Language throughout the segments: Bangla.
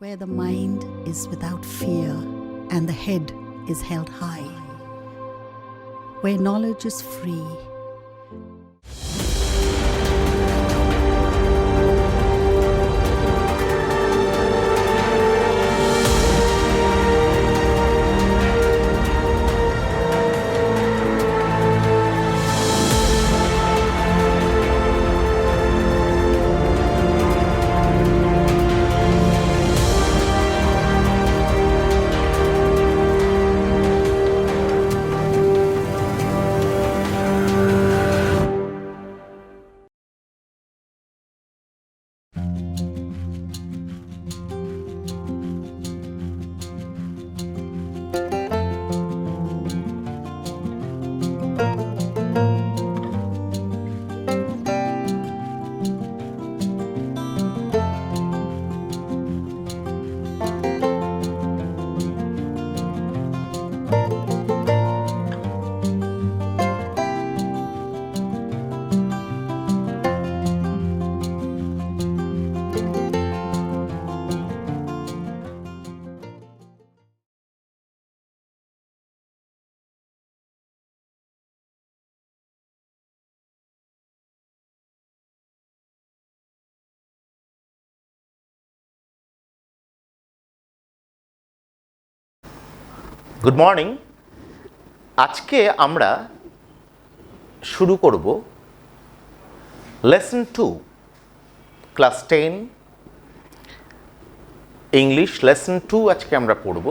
where the mind is without fear and the head is held high, where knowledge is free. Good morning. আজকে আমরা শুরু করব লেসন 2 ক্লাস 10 ইংলিশ লেসন 2 আজকে আমরা পড়ব।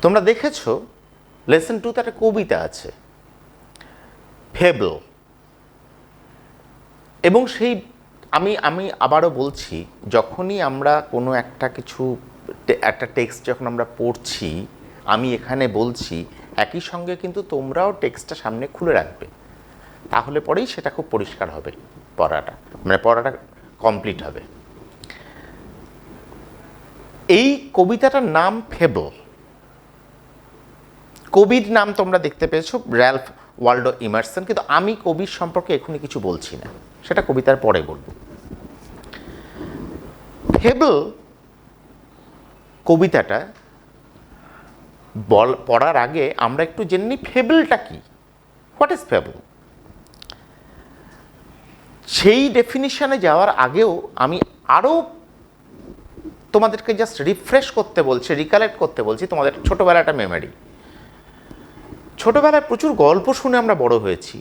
তোমরা দেখেছো লেসন 2 তে একটা কবিতা আছে ফেবল, এবং সেই আমি আবারও বলছি, যখনই আমরা কোনো একটা টেক্সট যখন আমরা পড়ছি, আমি এখানে বলছি একই সঙ্গে কিন্তু তোমরাও টেক্সটটা সামনে খুলে রাখবে, তাহলে পরেই সেটা খুব পরিষ্কার হবে, পড়াটা কমপ্লিট হবে। এই কবিতাটার নাম ফেবল। কবির নাম তোমরা দেখতে পেয়েছো র্যালফ ওয়াল্ডো ইমারসন, কিন্তু আমি কবির সম্পর্কে এখনই কিছু বলছি না, সেটা কবিতার পরে বলবো। ফেবল কবিতাটা পড়ার আগে আমরা একটু জেনে নিই ফেবলটা কি, হোয়াট ইজ ফেবল। সেই ডেফিনিশনে যাওয়ার আগেও আমি আরও তোমাদেরকে জাস্ট রিফ্রেশ করতে বলছি, রিকালেক্ট করতে বলছি তোমাদের ছোটোবেলাটা মেমোরি। ছোটোবেলায় প্রচুর গল্প শুনে আমরা বড় হয়েছি,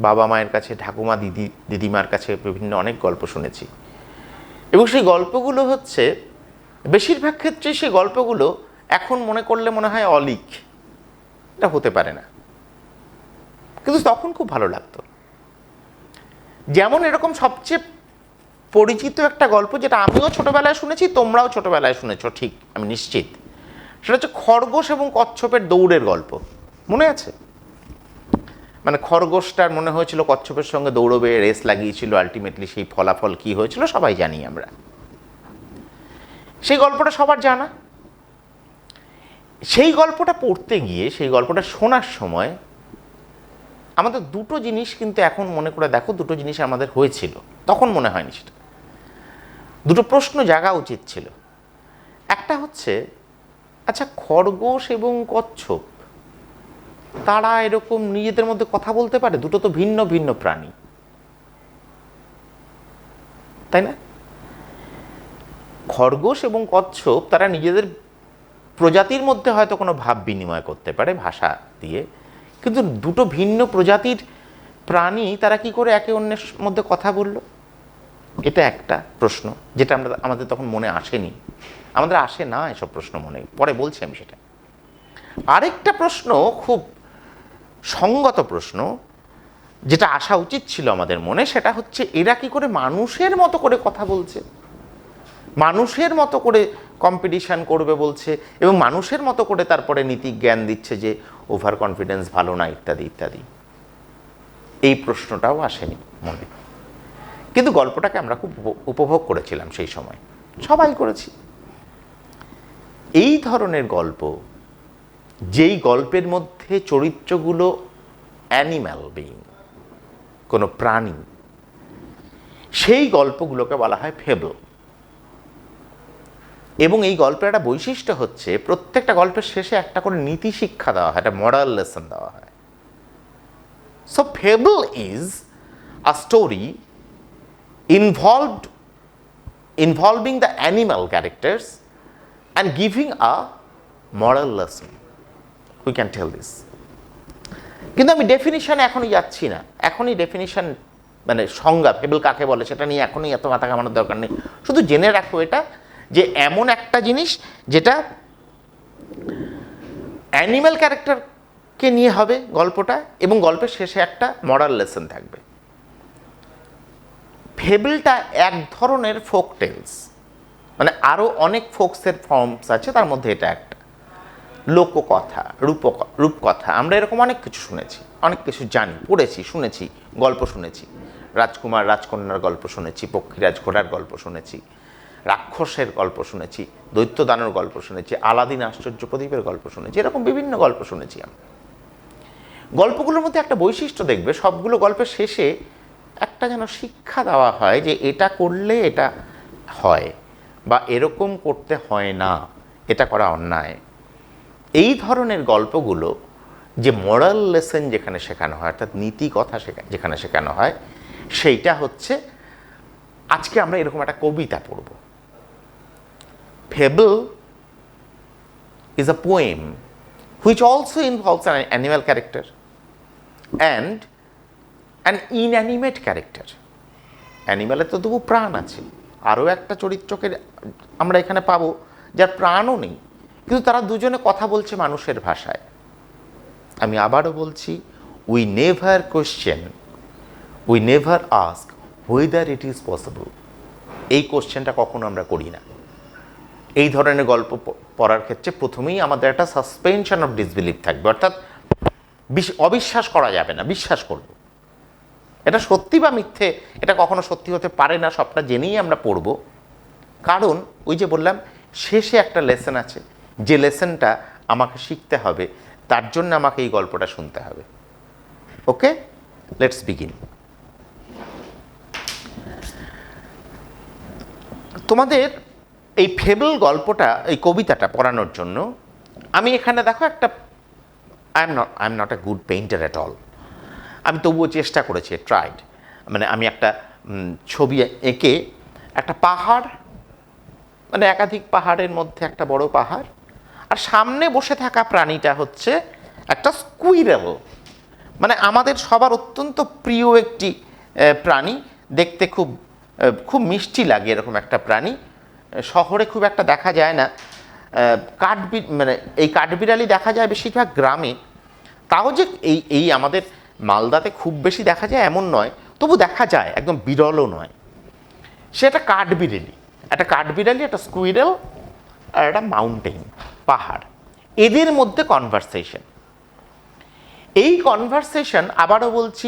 বাবা মায়ের কাছে, ঠাকুমা দিদিমার কাছে বিভিন্ন অনেক গল্প শুনেছি, এবং সেই গল্পগুলো হচ্ছে বেশিরভাগ ক্ষেত্রে সেই গল্পগুলো এখন মনে করলে মনে হয় অলিক, এটা হতে পারে না, কিন্তু তখন খুব ভালো লাগতো। যেমন এরকম সবচেয়ে পরিচিত একটা গল্প যেটা আমিও ছোটোবেলায় শুনেছি, তোমরাও ছোটোবেলায় শুনেছো, ঠিক আমি নিশ্চিত, সেটা হচ্ছে খরগোশ এবং কচ্ছপের দৌড়ের গল্প। মনে আছে? মানে খরগোশটার মনে হয়েছিল কচ্ছপের সঙ্গে দৌড়বে, রেস লাগিয়েছিল, আলটিমেটলি সেই ফলাফল কি হয়েছিল সবাই জানি আমরা। সেই গল্পটা সবার জানা। সেই গল্পটা পড়তে গিয়ে, সেই গল্পটা শোনার সময় আমাদের দুটো জিনিস কিন্তু এখন মনে করে দেখো, দুটো জিনিস আমাদের হয়েছিল, তখন মনে হয়নি সেটা। দুটো প্রশ্ন জাগা উচিত ছিল। একটা হচ্ছে, আচ্ছা খরগোশ এবং কচ্ছপ তারা এরকম নিজেদের মধ্যে কথা বলতে পারে? দুটো তো ভিন্ন ভিন্ন প্রাণী, তাই না? খরগোশ এবং কচ্ছপ তারা নিজেদের প্রজাতির মধ্যে হয়তো কোনো ভাব বিনিময় করতে পারে ভাষা দিয়ে, কিন্তু দুটো ভিন্ন প্রজাতির প্রাণী তারা কি করে একে অন্যের মধ্যে কথা বলল? এটা একটা প্রশ্ন যেটা আমাদের তখন মনে আসেনি, আমাদের আসে না এসব প্রশ্ন মনে, পরে বলছি আমি সেটা। আরেকটা প্রশ্ন, খুব সঙ্গত প্রশ্ন, যেটা আসা উচিত ছিল আমাদের মনে, সেটা হচ্ছে এরা কি করে মানুষের মতো করে কথা বলছে, মানুষের মতো করে কম্পিটিশান করবে বলছে, এবং মানুষের মতো করে তারপরে নীতি জ্ঞান দিচ্ছে যে ওভার কনফিডেন্স ভালো না, ইত্যাদি ইত্যাদি। এই প্রশ্নটাও আসেনি মনে, কিন্তু গল্পটাকে আমরা খুব উপভোগ করেছিলাম সেই সময়, সবাই করেছি। এই ধরনের গল্প, যেই গল্পের মধ্যে চরিত্রগুলো অ্যানিম্যাল বিইং, কোনো প্রাণী, সেই গল্পগুলোকে বলা হয় ফেবল। এবং এই গল্পের একটা বৈশিষ্ট্য হচ্ছে প্রত্যেকটা গল্পের শেষে একটা করে নীতি শিক্ষা দেওয়া হয়, একটা মরাল লেসন দেওয়া হয়। So fable is a story involving the animal characters and giving a moral lesson. We can tell this. কিন্তু আমি ডেফিনিশন এখনই যাচ্ছি না, এখনই ডেফিনিশন মানে সংজ্ঞা ফেবল কাকে বলে সেটা নিয়ে এখনই এত মাথা ঘামানোর দরকার নেই। শুধু জেনে রাখো এটা যে এমন একটা জিনিস যেটা অ্যানিম্যাল ক্যারেক্টারকে নিয়ে হবে গল্পটা, এবং গল্পের শেষে একটা মরাল লেসন থাকবে। ফেবলটা এক ধরনের ফোক টেলস, মানে আরও অনেক ফোকসের ফর্মস আছে, তার মধ্যে এটা একটা লোককথা, রূপকথা। আমরা এরকম অনেক কিছু শুনেছি, অনেক কিছু জানি, পড়েছি, শুনেছি, গল্প শুনেছি। রাজকুমার রাজকন্যার গল্প শুনেছি, পক্ষীরাজ ঘোড়ার গল্প শুনেছি, রাক্ষসের গল্প শুনেছি, দৈত্যদানর গল্প শুনেছি, আলাদিন আশ্চর্য প্রদীপের গল্প শুনেছি, এরকম বিভিন্ন গল্প শুনেছি আমরা। গল্পগুলোর মধ্যে একটা বৈশিষ্ট্য দেখবে, সবগুলো গল্পের শেষে একটা যেন শিক্ষা দেওয়া হয় যে এটা করলে এটা হয়, বা এরকম করতে হয় না, এটা করা অন্যায়। এই ধরনের গল্পগুলো যে মোরাল লেসন যেখানে শেখানো হয়, অর্থাৎ নীতি কথা যেখানে শেখানো হয়, সেইটা হচ্ছে আজকে আমরা এরকম একটা কবিতা পড়ব। Fable is a poem which also involves an animal character and an inanimate character. অ্যানিম্যালের তো তবু প্রাণ আছে, আরও একটা চরিত্রকে আমরা এখানে পাবো যার প্রাণও নেই, কিন্তু তারা দুজনে কথা বলছে মানুষের ভাষায়। আমি আবারও বলছি, we never question, we never ask হুইদার it is possible. এই কোশ্চেনটা কখনো আমরা করি না। এই ধরনের গল্প পড়ার ক্ষেত্রে প্রথমেই আমাদের একটা সাসপেনশন অফ ডিসবিলিভ থাকবে, অর্থাৎ অবিশ্বাস করা যাবে না, বিশ্বাস করব এটা সত্যি বা মিথ্যে, এটা কখনো সত্যি হতে পারে না, সবটা জেনেই আমরা পড়ব। কারণ ওই যে বললাম, শেষে একটা লেসন আছে, যে লেসনটা আমাকে শিখতে হবে, তার জন্য আমাকে এই গল্পটা শুনতে হবে। ওকে, লেটস বিগিন। তোমাদের এই ফেবল গল্পটা, এই কবিতাটা পড়ানোর জন্য আমি এখানে দেখো একটা, I am not a good painter at all, আমি তবুও চেষ্টা করেছি, ট্রাইড। মানে আমি একটা ছবি এঁকে একটা পাহাড়, মানে একাধিক পাহাড়ের মধ্যে একটা বড় পাহাড়, আর সামনে বসে থাকা প্রাণীটা হচ্ছে একটা স্কুইরেল, মানে আমাদের সবার অত্যন্ত প্রিয় একটি প্রাণী, দেখতে খুব খুব মিষ্টি লাগে এরকম একটা প্রাণী। শহরে খুব একটা দেখা যায় না, মানে এই কাঠবিড়ালি দেখা যায় বেশিরভাগ গ্রামে। তাও যে এই আমাদের মালদাতে খুব বেশি দেখা যায় এমন নয়, তবু দেখা যায়, একদম বিরলও নয়। সে একটা কাঠবিড়ালি, একটা স্কুইরেল আর একটা মাউন্টেন, পাহাড়, এদের মধ্যে কনভারসেশন। এই কনভারসেশন, আবারও বলছি,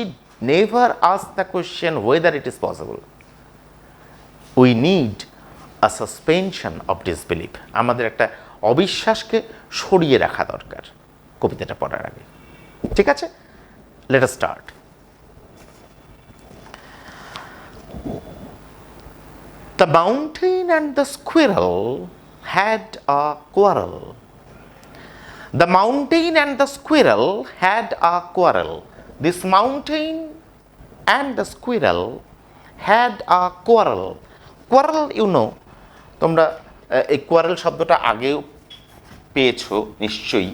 never ask the question weather it is possible, we need a suspension of disbelieve. আমাদের একটা অবিশ্বাসকে সরিয়ে রাখা দরকার কবিতাটা পড়ার আগে। ঠিক আছে, let us start. The mountain and the squirrel had a quarrel. The mountain and the squirrel had a quarrel. This mountain and the squirrel had a quarrel. Quarrel, you know, তোমরা এই কোয়ারেল শব্দটা আগেও পেয়েছো নিশ্চয়ই,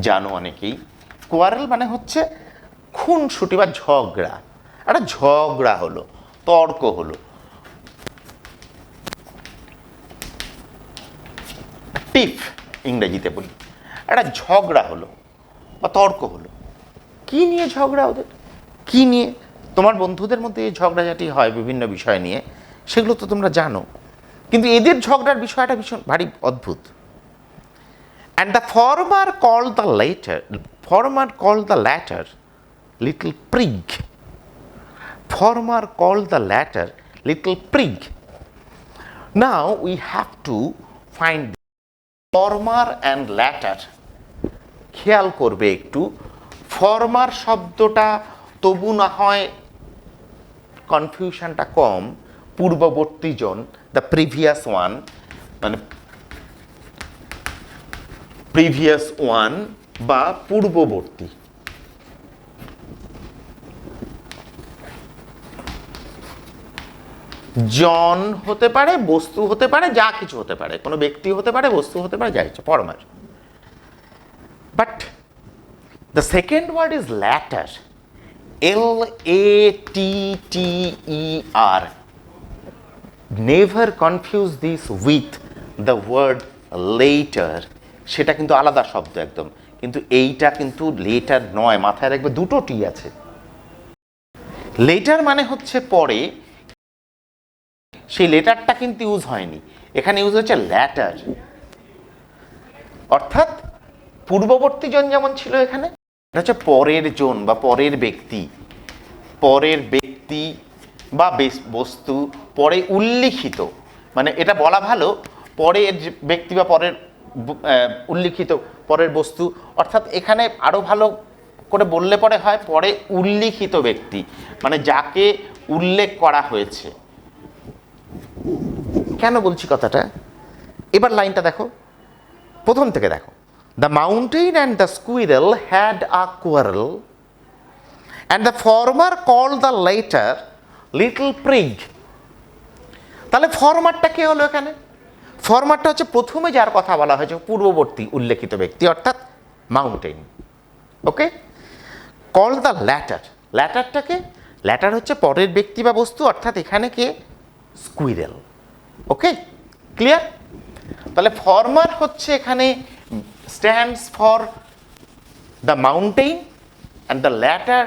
জানো অনেকেই। কোয়ারেল মানে হচ্ছে খুনসুটি বা ঝগড়া, একটা ঝগড়া হলো, তর্ক হলো। টিফ ইংরেজিতে বলি, একটা ঝগড়া হলো বা তর্ক হলো। কি নিয়ে ঝগড়া ওদের, কি নিয়ে? তোমার বন্ধুদের মধ্যে এই ঝগড়াঝাটি হয় বিভিন্ন বিষয় নিয়ে, সেগুলো তো তোমরা জানো, কিন্তু এদের ঝগড়ার বিষয়টা ভীষণ ভারী অদ্ভুত। And the former called the latter little prig. Former called the latter little prig. Now we have to find former and latter. খেয়াল করবে একটু, ফরমার শব্দটা তবু না হয় কনফিউশনটা কম, পূর্ববর্তী জন, দ্য প্রিভিয়াস ওয়ান, মানে প্রিভিয়াস ওয়ান বা পূর্ববর্তী। জন হতে পারে, বস্তু হতে পারে, যা কিছু হতে পারে, কোনো ব্যক্তি হতে পারে, বস্তু হতে পারে, যা কিছু, former. But the second word is latter, LATTER. Never confuse this with the word letter. সেটা কিন্তু আলাদা শব্দ একদম, কিন্তু এইটা কিন্তু লেটার নয়, মাথায় রাখবে দুটো টি আছে। লেটার মানে হচ্ছে পরে, সেই লেটারটা কিন্তু ইউজ হয়নি, এখানে ইউজ হচ্ছে ল্যাটার। অর্থাৎ পূর্ববর্তী জন যেমন ছিল এখানে, এটা হচ্ছে পরের জন বা পরের ব্যক্তি, পরের ব্যক্তি বা বস্তু, পরে উল্লিখিত, মানে এটা বলা ভালো পরের ব্যক্তি বা পরের উল্লিখিত পরের বস্তু। অর্থাৎ এখানে আরো ভালো করে বললে পরে হয় পরে উল্লিখিত ব্যক্তি, মানে যাকে উল্লেখ করা হয়েছে। কেন বলছি কথাটা? এবার লাইনটা দেখো, প্রথম থেকে দেখো। The mountain and the squirrel had a quarrel and the former called the latter little prig. তাহলে ফরমারটা কে হলো এখানে? ফরমারটা হচ্ছে প্রথমে যার কথা বলা হয়েছে, পূর্ববর্তী উল্লেখিত ব্যক্তি, অর্থাৎ mountain. Okay, call the latter, ল্যাটারটাকে, ল্যাটার হচ্ছে পরের ব্যক্তি বা বস্তু, অর্থাৎ এখানে কে? স্কুইরেল। Okay, clear? তাহলে ফরমার হচ্ছে এখানে stands for the mountain and the latter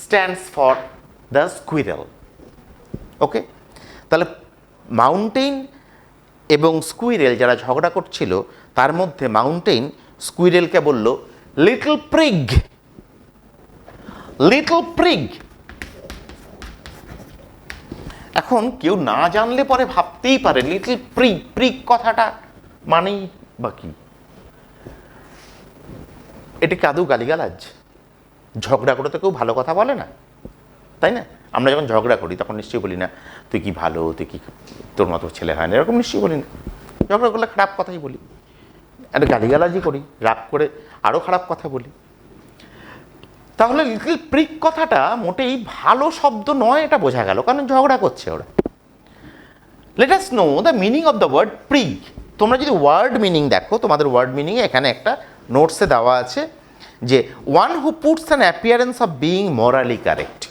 stands for the squirrel. Okay, তাহলে মাউন্টেন এবং স্কুইরেল যারা ঝগড়া করছিল, তার মধ্যে মাউন্টেন স্কুইরেলকে বলল লিটল প্রিগ, লিটল প্রিগ। এখন কেউ না জানলে পরে ভাবতেই পারে লিটল প্রিগ, প্রিগ কথাটা মানেই বা কি? এটাকে আদৌ গালিগালাজ? ঝগড়া করে তো কেউ ভালো কথা বলে না, তাই না? আমরা যখন ঝগড়া করি তখন নিশ্চয়ই বলি না তুই কি ভালো, তুই কি, তোর মতো ছেলে হয় না, এরকম নিশ্চয়ই বলি না। ঝগড়া করলে খারাপ কথাই বলি, একটা গালিগালাজই করি, রাগ করে আরও খারাপ কথা বলি। তাহলে লিটল প্রিগ কথাটা মোটেই ভালো শব্দ নয়, এটা বোঝা গেল, কারণ ঝগড়া করছে ওরা। Let us know the meaning of the word prig. তোমরা যদি ওয়ার্ড মিনিং দেখো, তোমাদের ওয়ার্ড মিনিং এখানে একটা নোটসে দেওয়া আছে যে one who puts an appearance of being morally correct.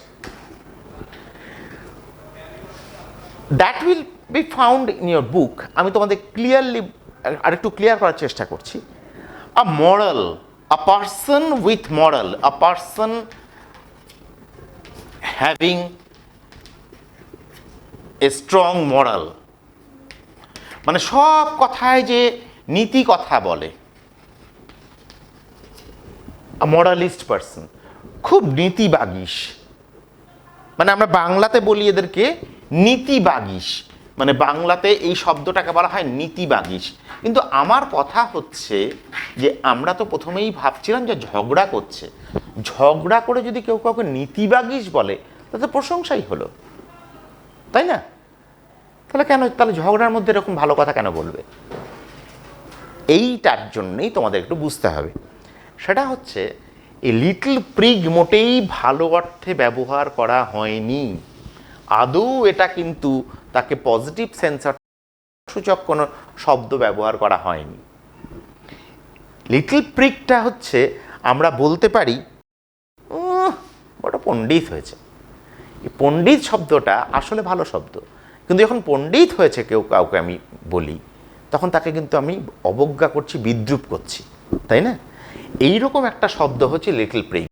That will be found in your book. আমি তোমাদের ক্লিয়ারলি আরেকটু ক্লিয়ার করার চেষ্টা করছি। আ মরাল, a person with moral, a person having a strong moral, মানে সব কথায় যে নীতি কথা বলে, a moralist person, খুব নীতিবাগীশ, মানে আমরা বাংলাতে বলি এদেরকে নীতিবাগীশ, মানে বাংলাতে এই শব্দটাকে বলা হয় নীতিবাগীশ। কিন্তু আমার কথা হচ্ছে যে আমরা তো প্রথমেই ভাবছিলাম যে ঝগড়া করছে, ঝগড়া করে যদি কেউ কাউকে নীতিবাগীশ বলে তাতে প্রশংসাই হলো, তাই না? তাহলে কেন, তাহলে ঝগড়ার মধ্যে এরকম ভালো কথা কেন বলবে? এইটার জন্যই তোমাদের একটু বুঝতে হবে। সেটা হচ্ছে এই লিটল প্রিগ মোটেই ভালো অর্থে ব্যবহার করা হয়নি, আদৌ এটা কিন্তু তাকে পজিটিভ সেন্স সূচক কোনো শব্দ ব্যবহার করা হয়নি। লিটল প্রিগটা হচ্ছে আমরা বলতে পারি ওটা পণ্ডিত হয়েছে। এই পণ্ডিত শব্দটা আসলে ভালো শব্দ, কিন্তু যখন পণ্ডিত হয়েছে কেউ কাউকে আমি বলি, তখন তাকে কিন্তু আমি অবজ্ঞা করছি, বিদ্রূপ করছি, তাই না? এইরকম একটা শব্দ হচ্ছে লিটল প্রিগ।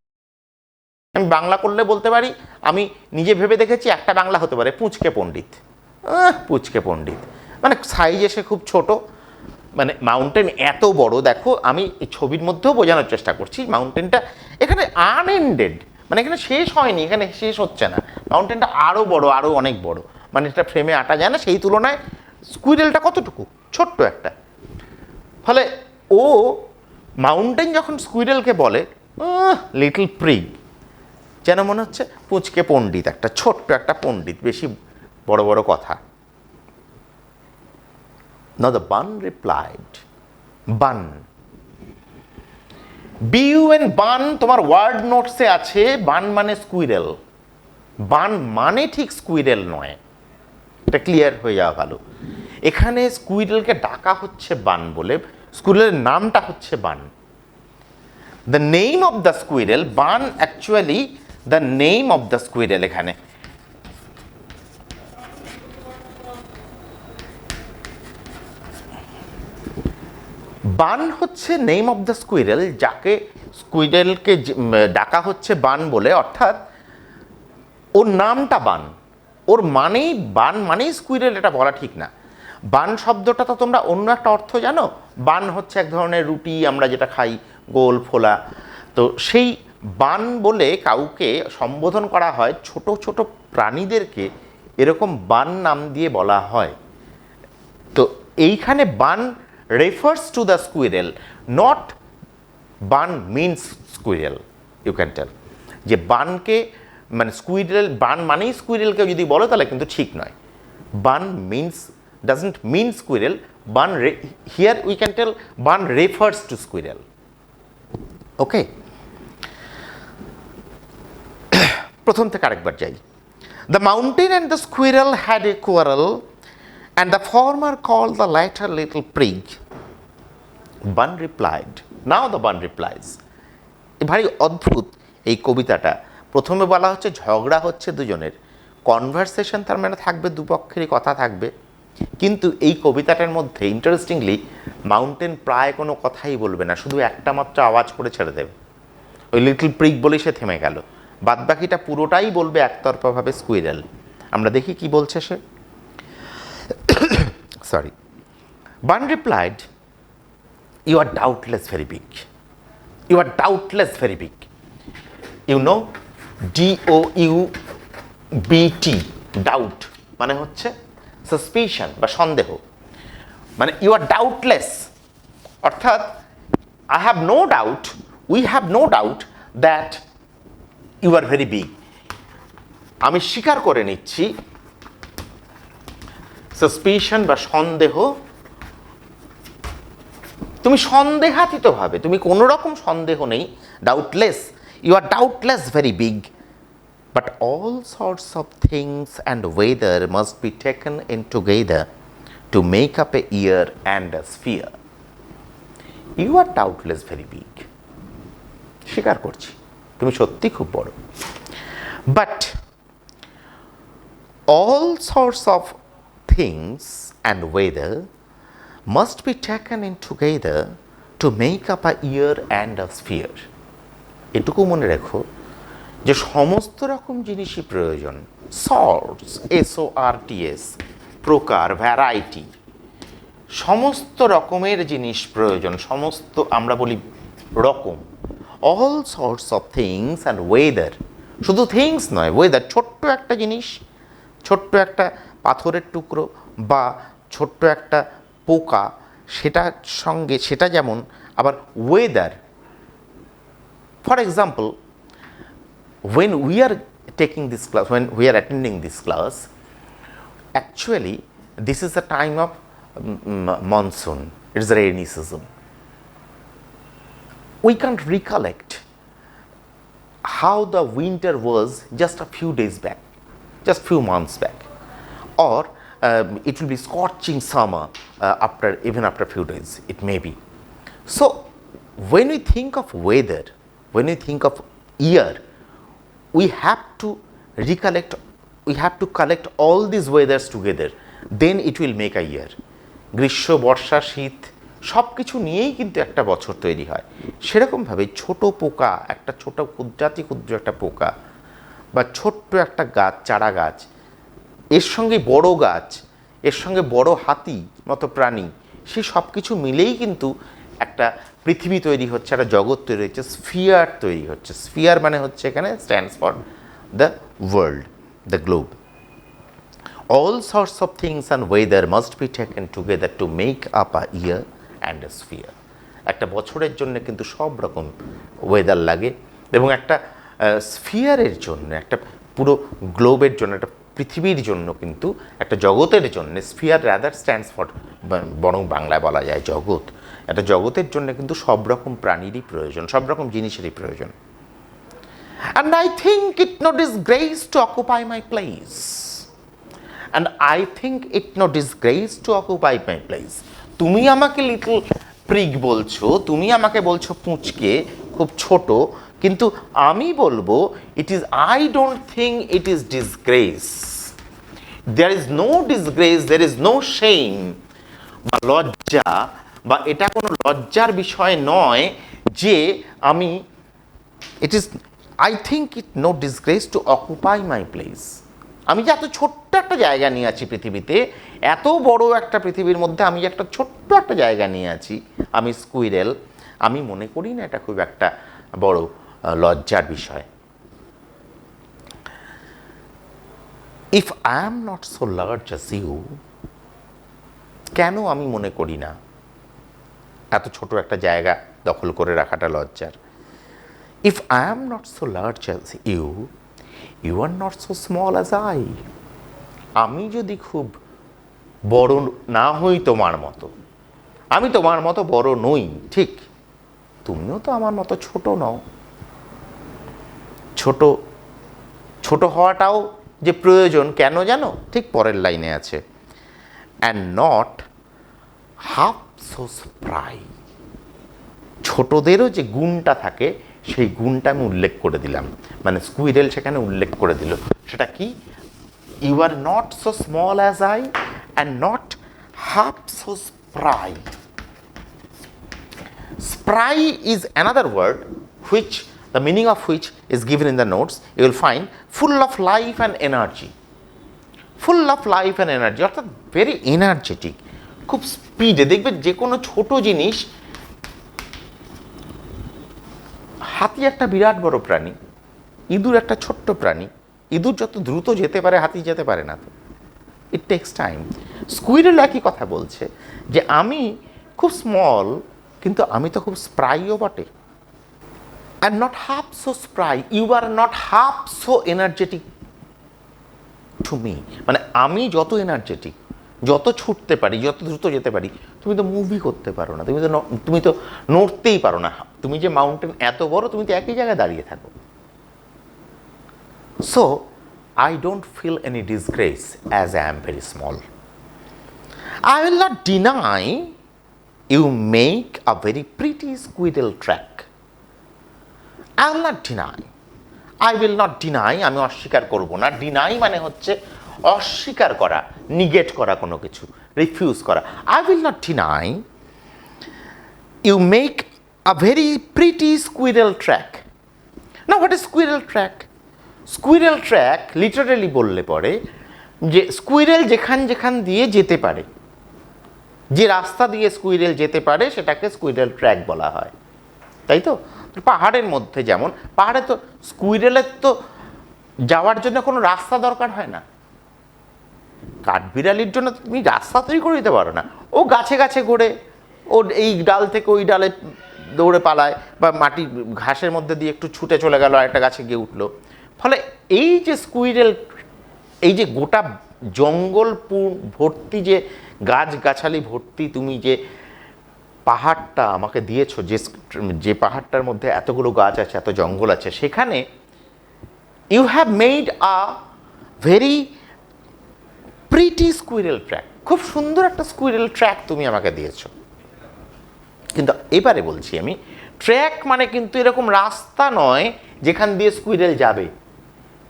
আমি বাংলা করলে বলতে পারি, আমি নিজে ভেবে দেখেছি একটা বাংলা হতে পারে পুঁচকে পণ্ডিত। পুঁচকে পণ্ডিত মানে সাইজে সে খুব ছোট, মানে মাউন্টেন এত বড়, দেখো আমি এই ছবির মধ্যেও বোঝানোর চেষ্টা করছি, মাউন্টেনটা এখানে আনএন্ডেড, মানে এখানে শেষ হয়নি, এখানে শেষ হচ্ছে না, মাউন্টেনটা আরও বড়, আরও অনেক বড়, মানে এটা ফ্রেমে আটা যায় না। সেই তুলনায় স্কুইরেলটা কতটুকু ছোট্ট একটা। ফলে ও মাউন্টেন যখন স্কুইরেলকে বলে লিটল প্রিগ, যেন মনে হচ্ছে পুচকে পণ্ডিত, একটা ছোট্ট একটা পণ্ডিত, বেশি বড় বড় কথা। Now the bun replied, bun, BUN বান তোমার ওয়ার্ড নোটসে আছে, বান মানে স্কুইরেল, বান মানে ঠিক স্কুইরেল নয়, এটা ক্লিয়ার হয়ে যাওয়া ভালো। এখানে স্কুইরেলকে ডাকা হচ্ছে বান বলে, স্কুইরেলের নামটা হচ্ছে Bun. The name of the squirrel, Bun actually the name of the squirrel. এখানে বান হচ্ছে নেম অফ দ্য স্কুইরেল, যাকে স্কুইরেলকে ডাকা হচ্ছে বান বলে, অর্থাৎ ওর নামটা বান, ওর মানেই বান মানেই স্কুইরেল, এটা বলা ঠিক না। বান শব্দটা তো তোমরা অন্য একটা অর্থ জানো, বান হচ্ছে এক ধরনের রুটি আমরা যেটা খাই গোল ফোলা, তো সেই বান বলে কাউকে সম্বোধন করা হয়, ছোট ছোট প্রাণীদেরকে এরকম বান নাম দিয়ে বলা হয়। তো এইখানে বান refers to the squirrel, not bun means squirrel, you can tell। যে বানকে মানে স্কুইরেল, বান মানেই স্কুইরেলকে যদি বলো তাহলে কিন্তু ঠিক নয়। বান means doesn't mean squirrel, bun here we can tell bun refers to squirrel, okay। প্রথম থেকে আরেকবার যাই। The mountain and the squirrel had a quarrel, and the former called the latter little prig. Bun replied, now the bun replies। ভারী অদ্ভুত এই কবিতাটা। প্রথমে বলা হচ্ছে ঝগড়া হচ্ছে দুজনের, কনভারসেশন তার মানে থাকবে, দুপক্ষেরই কথা থাকবে, কিন্তু এই কবিতাটার মধ্যে ইন্টারেস্টিংলি মাউন্টেন প্রায় কোনো কথাই বলবে না, শুধু একটা মাত্র আওয়াজ করে ছেড়ে দেবে, ওই লিটল প্রিগ বলেই সে থেমে গেল। বাদবাকিটা পুরোটাই বলবে একতরফাভাবে স্কুইরেল। আমরা দেখি কি বলছে সে। Sorry. Bun replied, you are doubtless very big. You are doubtless very big. You know, DOUBT, doubt মানে হচ্ছে সাসপিশন বা সন্দেহ, মানে ইউ আর ডাউটলেস, অর্থাৎ I have no doubt, we have no doubt that you are very big। আমি স্বীকার করে নিচ্ছি, সাসপিশন বা সন্দেহ, তুমি সন্দেহাতীতভাবে, তুমি কোনো রকম সন্দেহ নেই, doubtless, you are doubtless very big, but all sorts of things and weather must be taken in together to make up a year and a sphere. You are doubtless very big, স্বীকার করছি তুমি সত্যি খুব বড়, but all sorts of things and weather must be taken in together to make up a year and a sphere। এটুকু মনে রেখো যে সমস্ত রকম জিনিসই প্রয়োজন, সর্টস, SORTS, প্রকার, ভ্যারাইটি, সমস্ত রকমের জিনিস প্রয়োজন, সমস্ত আমরা বলি রকম, all sorts of things and weather, শুধু থিংস নয়, ওয়েদার, ছোট্ট একটা জিনিস, ছোট্ট একটা পাথরের টুকরো বা ছোট্ট একটা পোকা, সেটার সঙ্গে সেটা যেমন, আবার weather. For example, when we are taking this class, when we are attending this class, actually this is the time of monsoon, it's the rainy season. We can't recollect how the winter was just a few days back, just few months back, or it will be scorching summer even after a few days, it may be. So when we think of weather, when we think of year, we have to recollect, we have to collect all these weathers together, then it will make a year। গ্রীষ্ম, বর্ষা, শীত সব কিছু নিয়েই কিন্তু একটা বছর তৈরি হয়। সেরকমভাবে ছোট পোকা, একটা ছোট ক্ষুদ্রাতি ক্ষুদ্র একটা পোকা বা ছোট্ট একটা গাছ, চারা গাছ, এর সঙ্গে বড় গাছ, এর সঙ্গে বড় হাতি মতো প্রাণী, সেই সব কিছু মিলেই কিন্তু একটা পৃথিবী তৈরি হচ্ছে, একটা জগৎ তৈরি হচ্ছে, স্ফিয়ার তৈরি হচ্ছে। স্ফিয়ার মানে হচ্ছে এখানে stands for the world, the globe. All sorts of things and weather must be taken together to make up a year and a sphere। একটা বছরের জন্য কিন্তু সব রকম ওয়েদার লাগে, এবং একটা স্ফিয়ারের জন্য, একটা পুরো গ্লোবের জন্য, একটা পৃথিবীর জন্য, কিন্তু একটা জগতের জন্য, স্ফিয়ার রাদার স্ট্যান্ডস ফর, বরং বাংলায় বলা যায় জগৎ, একটা জগতের জন্য কিন্তু সব রকম প্রাণীরই প্রয়োজন, সব রকম জিনিসেরই প্রয়োজন। And I think it no disgrace to occupy my place. And I think it no disgrace to occupy my place. তুমি আমাকে লিটল প্রিগ বলছো, তুমি আমাকে বলছো পুঁচকে, খুব ছোট, কিন্তু আমি বলবো it is, I don't think it is disgrace. There is no disgrace, there is no shame বা লজ্জা, বা এটা কোনো লজ্জার বিষয় নয় যে আমি, it is, I think it no disgrace to occupy my place. আমি যে এত ছোট্ট একটা জায়গা নিয়ে আছি পৃথিবীতে, এত বড় একটা পৃথিবীর মধ্যে আমি যে একটা ছোট্ট একটা জায়গা নিয়ে আছি, আমি স্কুইরেল, আমি মনে করি না এটা খুব একটা বড় লজ্জার বিষয়। If I am not so large as you, কেন আমি মনে করি না এত ছোট একটা জায়গা দখল করে রাখাটা লজ্জার? If I am not so large as you, you are not so small as I. আমি যদি খুব বড় না হই তোমার মতো, আমি তোমার মতো বড় নই, ঠিক, তুমিও তো আমার মতো ছোট নও। ছোট ছোট হওয়াটাও যে প্রয়োজন, কেন জানো? ঠিক পরের লাইনে আছে, and not half so spry. ছোটদেরও যে গুণটা থাকে, সেই গুণটা আমি উল্লেখ করে দিলাম, মানে স্কুইরেল সেখানে উল্লেখ করে দিল। সেটা কি? You are not so small as I and not half so spry. Spry is another word which the meaning of which is given in the notes. You will find full of life and energy. Full of life and energy অর্থাৎ ভেরি এনার্জেটিক, খুব স্পিডে। দেখবে যে কোনো ছোট জিনিস, হাতি একটা বিরাট বড় প্রাণী, ইঁদুর একটা ছোট্ট প্রাণী, ইঁদুর যত দ্রুত যেতে পারে হাতি যেতে পারে না তো, ইট টেক্স টাইম। স্কুইরেল একই কথা বলছে যে আমি খুব স্মল, কিন্তু আমি তো খুব স্প্রাইও বটে। And not half so spry, you are not half so energetic to me. মানে আমি যত এনার্জেটিক, যত ছুটতে পারি, যত দ্রুত যেতে পারি, তুমি তো মুভি করতে পারো না, তুমি তো নড়তেই পারো না। তুমি যে মাউন্টেন এত বড়, তুমি তো একই জায়গায় দাঁড়িয়ে থাকো। So I don't feel any disgrace as I am very small. I will not deny you make a very pretty squirrel track. I will not deny, I will not deny, আমি অস্বীকার করব না। ডিনাই মানে হচ্ছে অস্বীকার করা, নিগেট করা কোনো কিছু, রিফিউজ করা। I will not deny you make a very pretty squirrel track. না, what is squirrel track? Squirrel track literally বললে পরে যে স্কুইরেল যেখান যেখান দিয়ে যেতে পারে, যে রাস্তা দিয়ে স্কুইরেল যেতে পারে, সেটাকে স্কুইরেল ট্র্যাক বলা হয়, তাই তো? পাহাড়ের মধ্যে যেমন, পাহাড়ে তো স্কুইরেলের তো যাওয়ার জন্য কোনো রাস্তা দরকার হয় না। কাঠবিড়ালির জন্য তুমি রাস্তা তৈরি করে দিতে পারো না, ও গাছে গাছে ঘুরে, ও এই ডাল থেকে ওই ডালে দৌড়ে পালায়, বা মাটি ঘাসের মধ্যে দিয়ে একটু ছুটে চলে গেল, একটা গাছে গিয়ে উঠলো। ফলে এই যে স্কুইরেল, এই যে গোটা জঙ্গল ভর্তি, যে গাছগাছালি ভর্তি তুমি যে পাহাড়টা আমাকে দিয়েছো, যে পাহাড়টার মধ্যে এতগুলো গাছ আছে, এত জঙ্গল আছে, সেখানে you have made a very pretty squirrel track. খুব সুন্দর একটা স্কুইরেল ট্র্যাক তুমি আমাকে দিয়েছো। কিন্তু এবারে বলছি আমি, ট্র্যাক মানে কিন্তু এরকম রাস্তা নয় যেখান দিয়ে স্কুইরেল যাবে।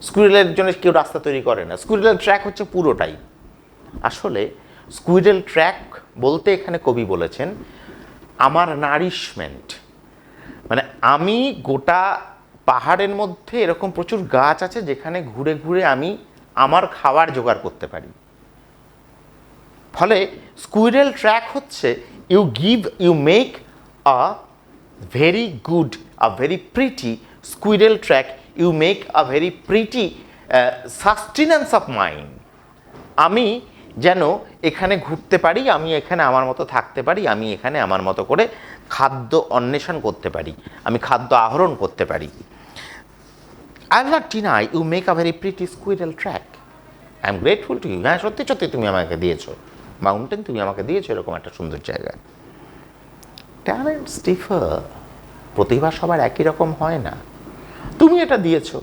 স্কুইরেলের জন্য কেউ রাস্তা তৈরি করে না। স্কুইরেল ট্র্যাক হচ্ছে পুরোটাই। আসলে স্কুইরেল ট্র্যাক বলতে এখানে কবি বলেছেন আমার নারিশমেন্ট, মানে আমি গোটা পাহাড়ের মধ্যে এরকম প্রচুর গাছ আছে যেখানে ঘুরে ঘুরে আমি আমার খাবার জোগাড় করতে পারি। ফলে স্কুইরেল ট্র্যাক হচ্ছে you make a very good, a very pretty squirrel track, you make a very pretty sustenance of mind. আমি যেন এখানে ঘুরতে পারি, আমি এখানে আমার মতো থাকতে পারি, আমি এখানে আমার মতো করে খাদ্য অন্বেষণ করতে পারি, আমি খাদ্য আহরণ করতে পারি। I'll not deny you make a very pretty squirrel track. I'm grateful to you. হ্যাঁ, সত্যি সত্যি তুমি আমাকে দিয়েছো মাউন্টেন, তুমি আমাকে দিয়েছো এরকম একটা সুন্দর জায়গা। ট্যালেন্টস ডিফার, প্রতিভা সবার একই রকম হয় না। তুমি এটা দিয়েছো,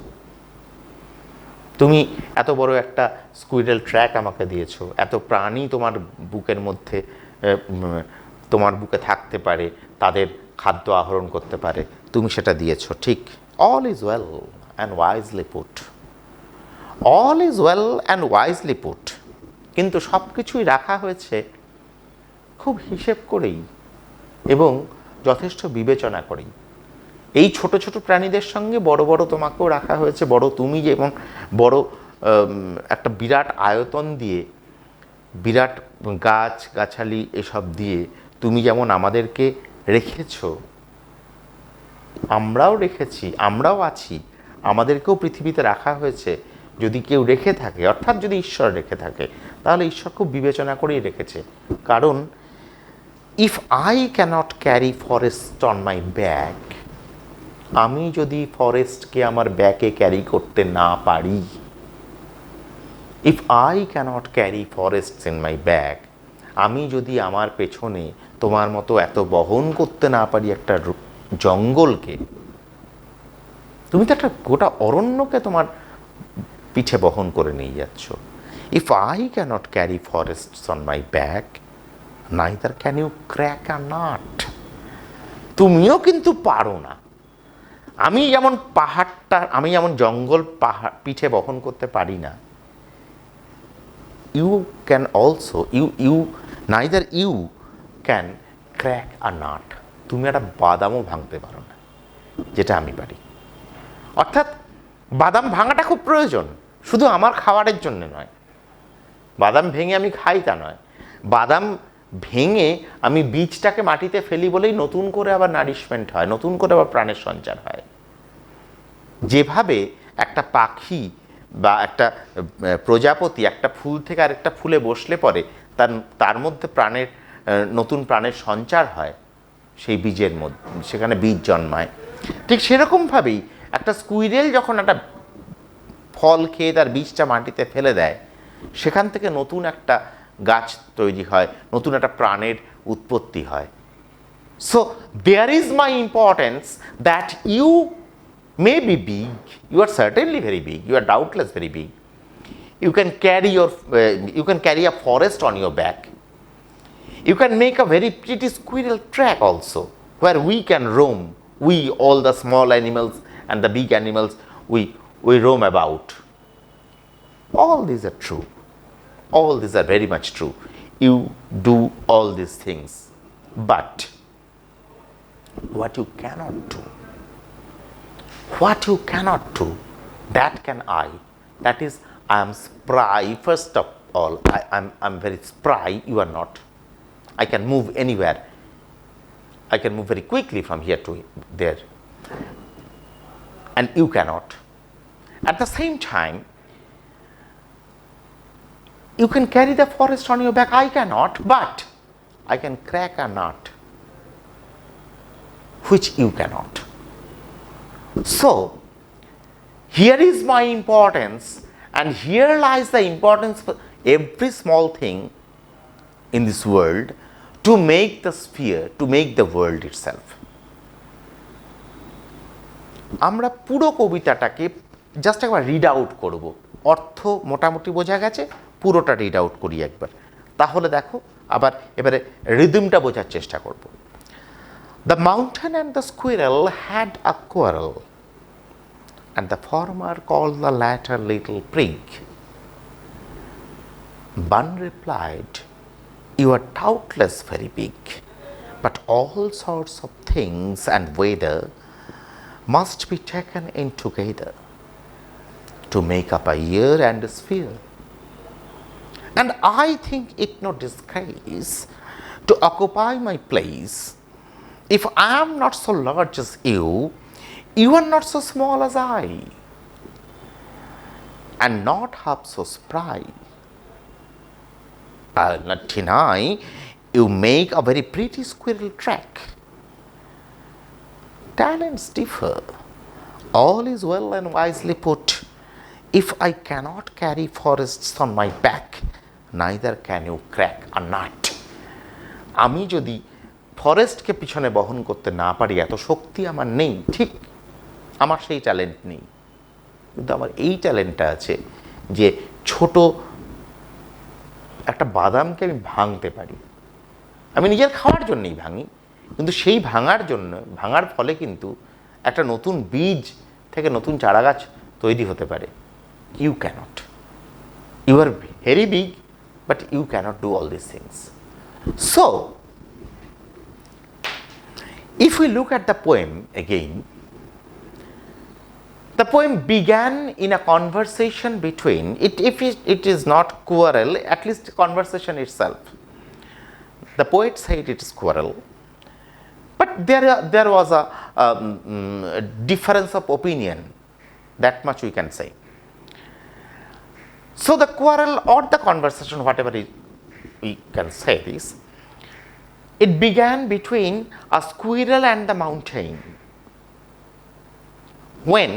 তুমি এত বড় একটা স্কুইরেল ট্র্যাক আমাকে দিয়েছো, এত প্রাণী তোমার বুকের মধ্যে তোমার বুকে থাকতে পারে, তাদের খাদ্য আহরণ করতে পারে, তুমি সেটা দিয়েছো, ঠিক। All is well and wisely put, all is well and wisely put, কিন্তু সব কিছুই রাখা হয়েছে খুব হিসেব করেই এবং যথেষ্ট বিবেচনা করেই। এই ছোট ছোট প্রাণীদের সঙ্গে বড় বড় তোমাকেও রাখা হয়েছে, বড় তুমি যেমন বড় একটা বিরাট আয়তন দিয়ে, বিরাট গাছ গাছালি এসব দিয়ে তুমি যেমন আমাদেরকে রেখেছো, আমরাও রেখেছি, আমরাও আছি, আমাদেরকেও পৃথিবীতে রাখা হয়েছে। যদি কেউ রেখে থাকে, অর্থাৎ যদি ঈশ্বর রেখে থাকে, তাহলে ঈশ্বর খুব বিবেচনা করেই রেখেছে। কারণ if I cannot carry forest on my back, আমি যদি ফরেস্টকে আমার ব্যাকে ক্যারি করতে না পারি, if I cannot carry forests in my back, আমি যদি আমার পেছনে তোমার মতো এত বহন করতে না পারি একটা জঙ্গলকে, তুমি তো একটা গোটা অরণ্যকে তোমার পিঠে বহন করে নিয়ে যাচ্ছ। If I cannot carry forests on my back, neither can you crack a nut, তুমিও কিন্তু পারো না। আমি যেমন পাহাড়টা, আমি যেমন জঙ্গল পাহাড় পিঠে বহন করতে পারি না, you can also you neither you can crack a nut, তুমি একটা বাদামও ভাঙতে পারো না যেটা আমি পারি। অর্থাৎ বাদাম ভাঙাটা খুব প্রয়োজন, শুধু আমার খাবারের জন্য নয়। বাদাম ভেঙে আমি খাই তা নয়, বাদাম ভেঙে আমি বীজটাকে মাটিতে ফেলি বলেই নতুন করে আবার নারিশমেন্ট হয়, নতুন করে আবার প্রাণের সঞ্চার হয়। যেভাবে একটা পাখি বা একটা প্রজাপতি একটা ফুল থেকে আরেকটা ফুলে বসলে পরে তার মধ্যে প্রাণের নতুন প্রাণের সঞ্চার হয়, সেই বীজের মধ্যে সেখানে বীজ জন্মায়, ঠিক সেরকমভাবেই একটা স্কুইরেল যখন একটা ফল খেয়ে তার বীজটা মাটিতে ফেলে দেয়, সেখান থেকে নতুন একটা গাছ তৈরি হয়, নতুন একটা প্রাণের উৎপত্তি হয়। So there is my importance that you may be big, you are certainly very big, you are doubtless very big, you can carry a forest on your back, you can make a very pretty squirrel track also, where we can roam, we all the small animals and the big animals, we roam about. All these are true, all these are very much true, you do all these things, but what you cannot do, what you cannot do, that can I. That is, I am spry. First of all, I'm very spry. You are not. I can move anywhere. I can move very quickly from here to there. And you cannot. At the same time, you can carry the forest on your back. I cannot, but I can crack a nut, which you cannot. So, here is my importance, and here lies the importance for every small thing in this world to make the sphere, to make the world itself. আমরা পুরো কবিতাটাকে জাস্ট একবার রিড আউট করব, অর্থ মোটামুটি বোঝা গেছে, পুরোটা রিড আউট করি একবার, তাহলে দেখো আবার এবারে রিদমটা বোঝার চেষ্টা করব। The mountain and the squirrel had a quarrel, and the former called the latter little prig. One replied, "You are doubtless very big, but all sorts of things and weather must be taken in together to make up a year and a sphere. And I think it no disgrace to occupy my place. If I am not so large as you, you are not so small as I, and not half so spry. I'll not deny you make a very pretty squirrel track. Talents differ. All is well and wisely put. If I cannot carry forests on my back, neither can you crack a nut. আমি যদি ফরেস্টকে পিছনে বহন করতে না পারি, এত শক্তি আমার নেই, ঠিক আমার সেই ট্যালেন্ট নেই, কিন্তু আমার এই ট্যালেন্টটা আছে যে ছোট একটা বাদামকে আমি ভাঙতে পারি। আমি নিজের খাওয়ার জন্যই ভাঙি, কিন্তু সেই ভাঙার ফলে কিন্তু একটা নতুন বীজ থেকে নতুন চারাগাছ তৈরি হতে পারে। You cannot, you are very big, but you cannot do all this things. So if we look at the poem again, the poem began in a conversation between if it is not quarrel, at least conversation itself. The poet said it is quarrel, but there was a difference of opinion, that much we can say. So the quarrel or the conversation, whatever we can say this, it began between a squirrel and the mountain. When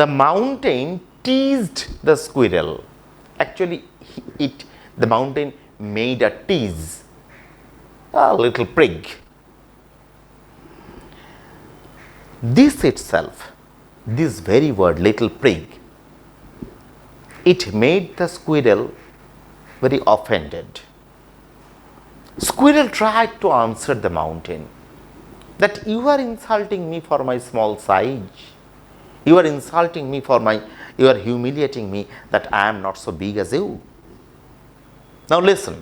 the mountain teased the squirrel, actually the mountain made a tease, a little prig. This itself, this very word, little prig, it made the squirrel very offended. Squirrel tried to answer the mountain that you are insulting me for my small size. You are insulting me you are humiliating me that I am not so big as you. Now listen,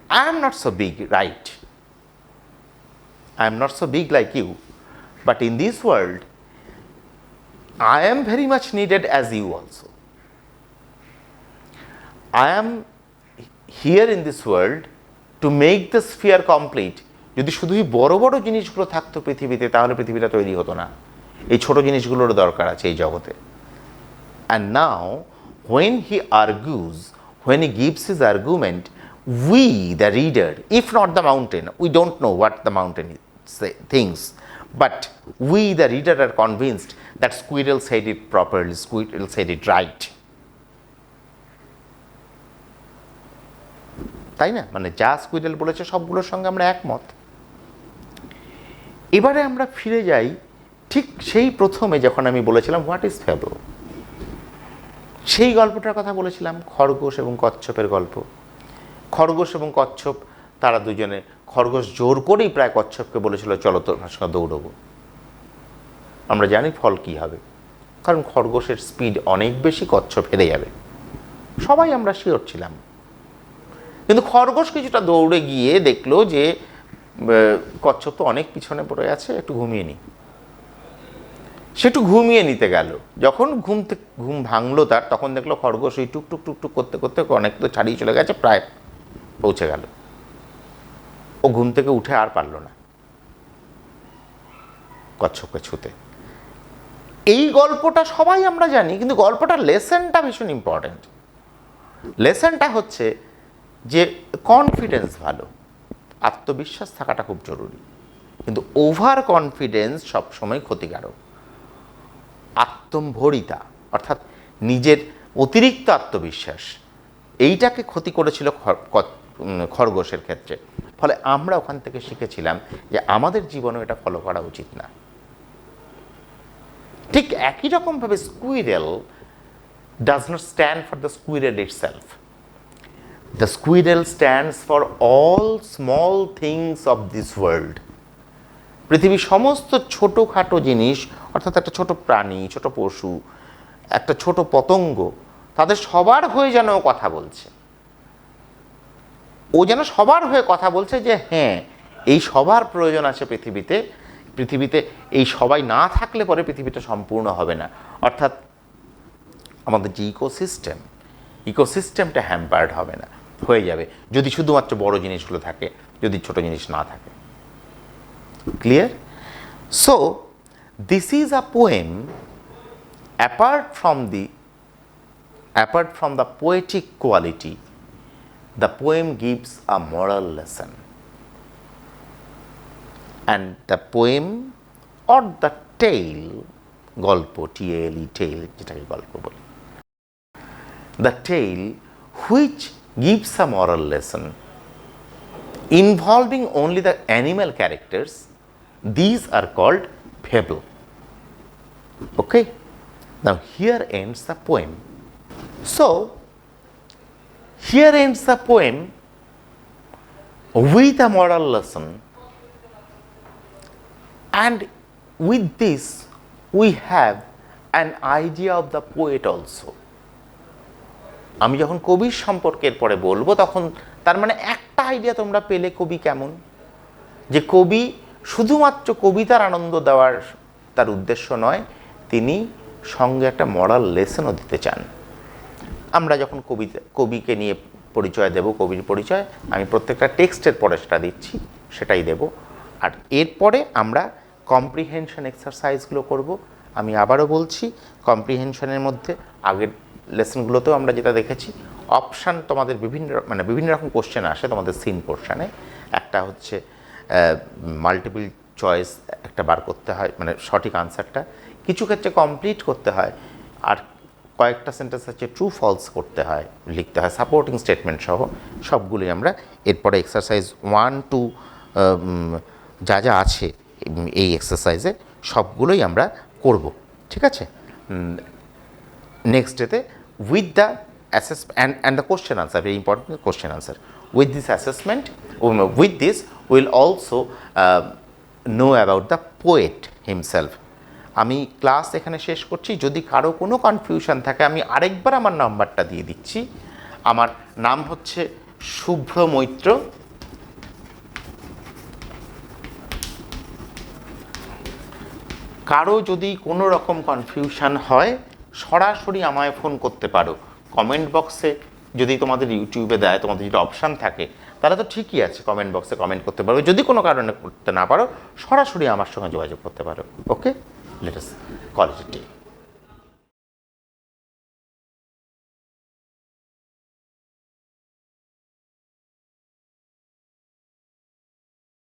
I am not so big, right? I am not so big like you, but in this world, I am very much needed as you also. I am here in this world to make the sphere complete. যদি শুধুই বড় বড় জিনিসগুলো থাকতো পৃথিবীতে, তাহলে পৃথিবীটা তৈরি হতো না। এই ছোট জিনিসগুলোর দরকার আছে এই জগতে। And now when he argues, when he gives his argument, we the reader, if not the mountain, we don't know what the mountain thinks, but we the reader are convinced that squirrel said it properly, squirrel said it right. তাই না? মানে যা স্কুইরেল বলেছে সবগুলোর সঙ্গে আমরা একমত। এবারে আমরা ফিরে যাই ঠিক সেই প্রথমে যখন আমি বলেছিলাম হোয়াট ইজ ফেবল, সেই গল্পটার কথা বলেছিলাম, খরগোশ এবং কচ্ছপের গল্প। খরগোশ এবং কচ্ছপ তারা দুজনে, খরগোশ জোর করেই প্রায় কচ্ছপকে বলেছিল চলো তোর সঙ্গে দৌড়বো। আমরা জানি ফল কি হবে, কারণ খরগোশের স্পিড অনেক বেশি, কচ্ছপ হেরে যাবে, সবাই আমরা শিওর ছিলাম। কিন্তু খরগোশ কিছুটা দৌড়ে গিয়ে দেখলো যে কচ্ছপ তো অনেক পিছনে পড়ে আছে, একটু ঘুমিয়ে নি। সে একটু ঘুমিয়ে নিতে গেল, যখন ঘুম ভাঙলো তার, তখন দেখলো খরগোশ ওই টুক টুক টুক টুক করতে করতে অনেক তো ছাড়িয়ে চলে গেছে, প্রায় পৌঁছে গেল। ও ঘুম থেকে উঠে আর পারল না কচ্ছপকে ছুতে। এই গল্পটা সবাই আমরা জানি, কিন্তু গল্পটার লেসনটা ভীষণ ইম্পর্টেন্ট। লেসনটা হচ্ছে যে কনফিডেন্স ভালো, আত্মবিশ্বাস থাকাটা খুব জরুরি, কিন্তু ওভার কনফিডেন্স সবসময় ক্ষতিকারক। আত্মম্ভরিতা অর্থাৎ নিজের অতিরিক্ত আত্মবিশ্বাস, এইটাকে ক্ষতি করেছিল খরগোশের ক্ষেত্রে। ফলে আমরা ওখান থেকে শিখেছিলাম যে আমাদের জীবনে এটা ফলো করা উচিত না। ঠিক একই রকমভাবে squirrel does not stand for the squirrel itself. The squirrel stands for all small things of this world. পৃথিবীর সমস্ত ছোটোখাটো জিনিস, অর্থাৎ একটা ছোট প্রাণী, ছোট পশু, একটা ছোট পতঙ্গ, তাদের সবার হয়ে যেন কথা বলছে। ও যেন সবার হয়ে কথা বলছে যে হ্যাঁ, এই সবার প্রয়োজন আছে পৃথিবীতে, পৃথিবীতে এই সবাই না থাকলে পরে পৃথিবীটা সম্পূর্ণ হবে না। অর্থাৎ আমাদের যে ইকোসিস্টেমটা হ্যাম্পার্ড হবে না, হয়ে যাবে যদি শুধুমাত্র বড় জিনিসগুলো থাকে, যদি ছোট জিনিস না থাকে। Clear? So this is a poem apart from the poetic quality, the poem gives a moral lesson, and the poem or the tale গল্প, টিএলই, টেল, যেটাকে গল্প বলি। The tale which gives a moral lesson involving only the animal characters, these are called fable. Okay, now here ends the poem. So here ends the poem with a moral lesson, and with this we have an idea of the poet also. আমি যখন কবির সম্পর্কে পরে বলবো তখন তার মানে একটা আইডিয়া তোমরা পেলে কবি কেমন, যে কবি শুধুমাত্র কবিতার আনন্দ দেওয়ার তার উদ্দেশ্য নয়, তিনি সঙ্গে একটা মরাল লেসনও দিতে চান। আমরা যখন কবিকে নিয়ে পরিচয় দেব, কবির পরিচয়, আমি প্রত্যেকটা টেক্সটের পরে সেটা দিচ্ছি, সেটাই দেব। আর এরপরে আমরা কম্প্রিহেনশন এক্সারসাইজগুলো করব। আমি আবারও বলছি, কম্প্রিহেনশনের মধ্যে আগের লেসনগুলোতেও আমরা যেটা দেখেছি, অপশান তোমাদের বিভিন্ন রকম কোশ্চেন আসে তোমাদের সিন পোর্শনে। একটা হচ্ছে মাল্টিপল চয়েস একটা বার করতে হয়, মানে সঠিক আনসারটা কিছু ক্ষেত্রে কমপ্লিট করতে হয়, আর কয়েকটা সেন্টেন্স হচ্ছে ট্রু ফলস করতে হয়, লিখতে হয় সাপোর্টিং স্টেটমেন্ট সহ। সবগুলোই আমরা এরপরে এক্সারসাইজ 1 to যা যা আছে এই এক্সারসাইজে সবগুলোই আমরা করব, ঠিক আছে। নেক্সট ডেতে with the assessment and the question answer, very important question answer. With this assessment, with this we'll also know about the poet himself. আমি ক্লাস এখানে শেষ করছি। যদি কারো কোনো কনফিউশন থাকে আমি আরেকবার আমার নাম্বারটা দিয়ে দিচ্ছি। আমার নাম হচ্ছে শুভ্র মৈত্র। কারো যদি কোনো রকম কনফিউশন হয় সরাসরি আমায় ফোন করতে পারো। কমেন্ট বক্সে যদি তোমাদের ইউটিউবে দেয়, তোমাদের যদি অপশান থাকে তাহলে তো ঠিকই আছে, কমেন্ট বক্সে কমেন্ট করতে পারো। যদি কোনো কারণে করতে না পারো সরাসরি আমার সঙ্গে যোগাযোগ করতে পারো। Okay, let us call it a day.